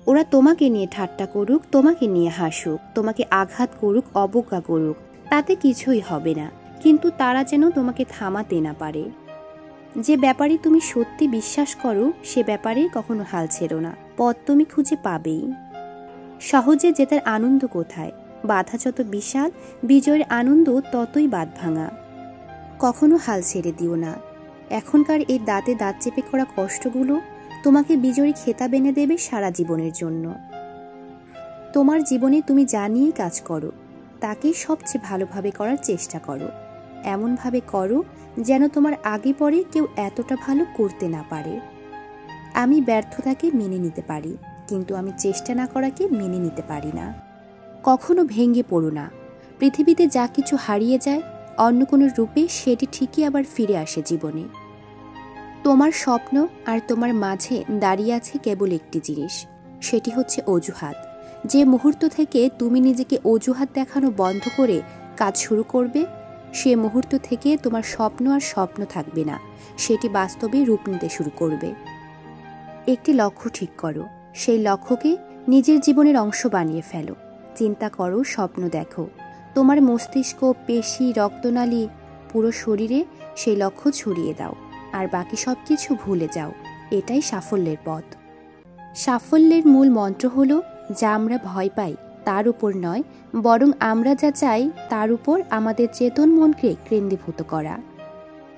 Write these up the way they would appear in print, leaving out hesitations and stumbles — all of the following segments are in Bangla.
ওরা তোমাকে নিয়ে ঠাট্টা করুক, তোমাকে নিয়ে হাসুক, তোমাকে আঘাত করুক, অবজ্ঞা করুক, তাতে কিছুই হবে না, কিন্তু তারা যেন তোমাকে থামাতে না পারে। যে ব্যাপারে তুমি সত্যি বিশ্বাস করো সে ব্যাপারে কখনো হাল ছেড়ো না, পথ তুমি খুঁজে পাবেই। সহজে জেতার আনন্দ কোথায়? বাধা যত বিশাল, বিজয়ের আনন্দ ততই বাঁধ ভাঙা। কখনো হাল ছেড়ে দিও না। এখনকার এই দাঁতে দাঁত চেপে করা কষ্টগুলো তোমাকে বিজয়ী খেতাব এনে দেবে সারা জীবনের জন্য। তোমার জীবনে তুমি যা নিয়েই কাজ করো তাকে সবচেয়ে ভালোভাবে করার চেষ্টা করো। এমনভাবে করো যেন তোমার আগে পরে কেউ এতটা ভালো করতে না পারে। আমি ব্যর্থতাকে মেনে নিতে পারি, কিন্তু আমি চেষ্টা না করাকে মেনে নিতে পারি না। কখনো ভেঙে পড়ো না। পৃথিবীতে যা কিছু হারিয়ে যায় অন্য কোনো রূপে সেটি ঠিকই আবার ফিরে আসে জীবনে। তোমার স্বপ্ন আর তোমার মাঝে দাঁড়িয়ে আছে কেবল একটি জিনিস, সেটি হচ্ছে অজুহাত। যে মুহূর্ত থেকে তুমি নিজেকে অজুহাত দেখানো বন্ধ করে কাজ শুরু করবে, সে মুহূর্ত থেকে তোমার স্বপ্ন আর স্বপ্ন থাকবে না, সেটি বাস্তবে রূপ নিতে শুরু করবে। একটি লক্ষ্য ঠিক করো, সেই লক্ষ্যকে নিজের জীবনের অংশ বানিয়ে ফেলো। চিন্তা করো, স্বপ্ন দেখো, তোমার মস্তিষ্ক, পেশি, রক্তনালী, পুরো শরীরে সেই লক্ষ্য ছড়িয়ে দাও, আর বাকি সব কিছু ভুলে যাও। এটাই সাফল্যের পথ। সাফল্যের মূল মন্ত্র হলো, যা আমরা ভয় পাই তার উপর নয়, বরং আমরা যা চাই তার উপর আমাদের চেতন মনকে কেন্দ্রীভূত করা।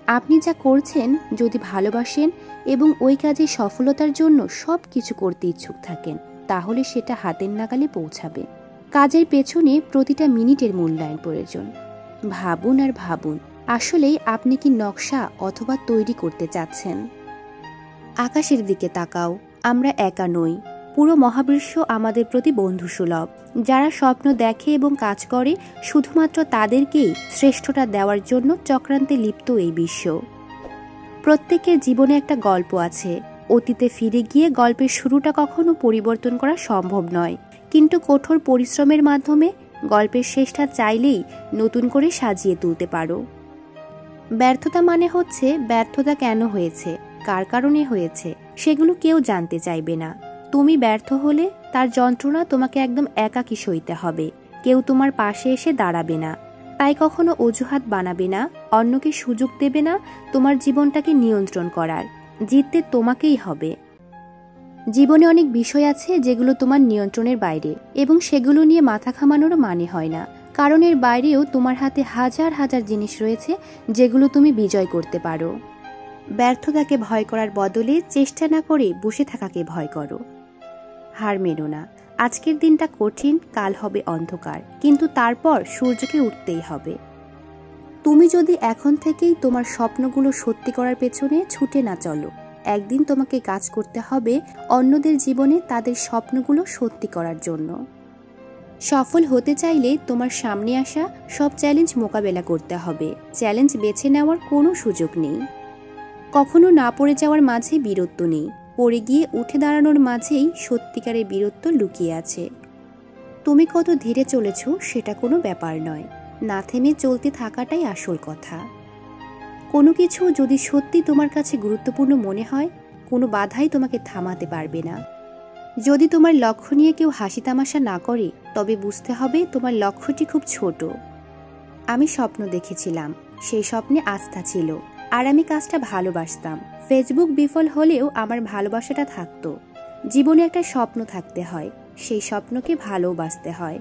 আপনি যা করছেন যদি ভালোবাসেন এবং ওই কাজে সফলতার জন্য সব কিছু করতে ইচ্ছুক থাকেন, তাহলে সেটা হাতের নাগালে পৌঁছাবে। কাজের পেছনে প্রতিটা মিনিটের মূল্যায়ন প্রয়োজন। ভাবুন আর ভাবুন, আসলেই আপনি কি নকশা অথবা তৈরি করতে চাচ্ছেন? আকাশের দিকে তাকাও, আমরা একা নই। পুরো মহাবিশ্ব আমাদের প্রতি বন্ধুসুলভ। যারা স্বপ্ন দেখে এবং কাজ করে, শুধুমাত্র তাদেরকেই শ্রেষ্ঠটা দেওয়ার জন্য চক্রান্তে লিপ্ত এই বিশ্ব। প্রত্যেকের জীবনে একটা গল্প আছে। অতীতে ফিরে গিয়ে গল্পের শুরুটা কখনো পরিবর্তন করা সম্ভব নয়, কিন্তু কঠোর পরিশ্রমের মাধ্যমে গল্পের শেষটা চাইলেই নতুন করে সাজিয়ে তুলতে পারো। ব্যর্থতা মানে হচ্ছে ব্যর্থতা কেন হয়েছে, কার কারণে হয়েছে, সেগুলো কেউ জানতে চাইবে না। তুমি ব্যর্থ হলে তার যন্ত্রণা তোমাকে একদম একাকী সইতে হবে, কেউ তোমার পাশে এসে দাঁড়াবে না। তাই কখনো অজুহাত বানাবে না, অন্যকে সুযোগ দেবে না তোমার জীবনটাকে নিয়ন্ত্রণ করার। জিততে তোমাকেই হবে। জীবনে অনেক বিষয় আছে যেগুলো তোমার নিয়ন্ত্রণের বাইরে, এবং সেগুলো নিয়ে মাথা ঘামানোরও মানে হয় না, কারণ এর বাইরেও তোমার হাতে হাজার হাজার জিনিস রয়েছে যেগুলো তুমি বিজয় করতে পারো। ব্যর্থতাকে ভয় করার বদলে চেষ্টা না করে বসে থাকাকে ভয় করো। হার মেনো না। আজকের দিনটা কঠিন, কাল হবে অন্ধকার, কিন্তু তারপর সূর্যকে উঠতেই হবে। তুমি যদি এখন থেকেই তোমার স্বপ্নগুলো সত্যি করার পেছনে ছুটে না চলো, একদিন তোমাকে কাজ করতে হবে অন্যদের জীবনে তাদের স্বপ্নগুলো সত্যি করার জন্য। সফল হতে চাইলে তোমার সামনে আসা সব চ্যালেঞ্জ মোকাবেলা করতে হবে। চ্যালেঞ্জ বেছে নেওয়ার কোনো সুযোগ নেই। কখনো না পড়ে যাওয়ার মাঝে বীরত্ব নেই, পড়ে গিয়ে উঠে দাঁড়ানোর মাঝেই সত্যিকারের বীরত্ব লুকিয়ে আছে। তুমি কত ধীরে চলেছ সেটা কোনো ব্যাপার নয়, না থেমে চলতে থাকাটাই আসল কথা। কোনো কিছু যদি সত্যি তোমার কাছে গুরুত্বপূর্ণ মনে হয়, কোনো বাধাই তোমাকে থামাতে পারবে না। যদি তোমার লক্ষ্য নিয়ে কেউ হাসি তামাশা না করে, তবে বুঝতে হবে তোমার লক্ষ্যটি খুব ছোট। আমি স্বপ্ন দেখেছিলাম, সেই স্বপ্নে আস্থা ছিল, আর আমি কাজটা ভালোবাসতাম। ফেসবুক বিফল হলেও আমার ভালোবাসাটা থাকতো। জীবনে একটা স্বপ্ন থাকতে হয়, সেই স্বপ্নকে ভালোবাসতে হয়।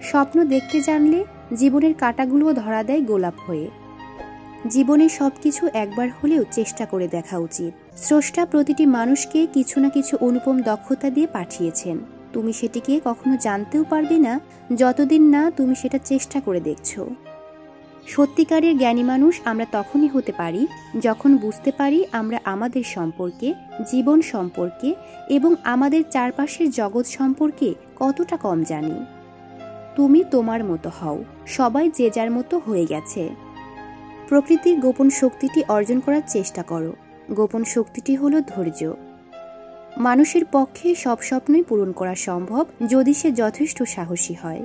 স্বপ্ন দেখতে জানলে জীবনের কাঁটাগুলোও ধরা দেয় গোলাপ হয়ে। জীবনের সবকিছু একবার হলেও চেষ্টা করে দেখা উচিত। স্রষ্টা প্রতিটি মানুষকে কিছু না কিছু অনুপম দক্ষতা দিয়ে পাঠিয়েছেন। তুমি সেটিকে কখনো জানতেও পারবে না যতদিন না তুমি সেটা চেষ্টা করে দেখছো। সত্যিকারের জ্ঞানী মানুষ আমরা তখনই হতে পারি যখন বুঝতে পারি আমরা আমাদের সম্পর্কে, জীবন সম্পর্কে এবং আমাদের চারপাশের জগৎ সম্পর্কে কতটা কম জানি। তুমি তোমার মতো হও, সবাই যে যার মতো হয়ে গেছে। প্রকৃতির গোপন শক্তিটি অর্জন করার চেষ্টা করো। গোপন শক্তিটি হলো ধৈর্য। মানুষের পক্ষে সব স্বপ্নই পূরণ করা সম্ভব যদি সে যথেষ্ট সাহসী হয়।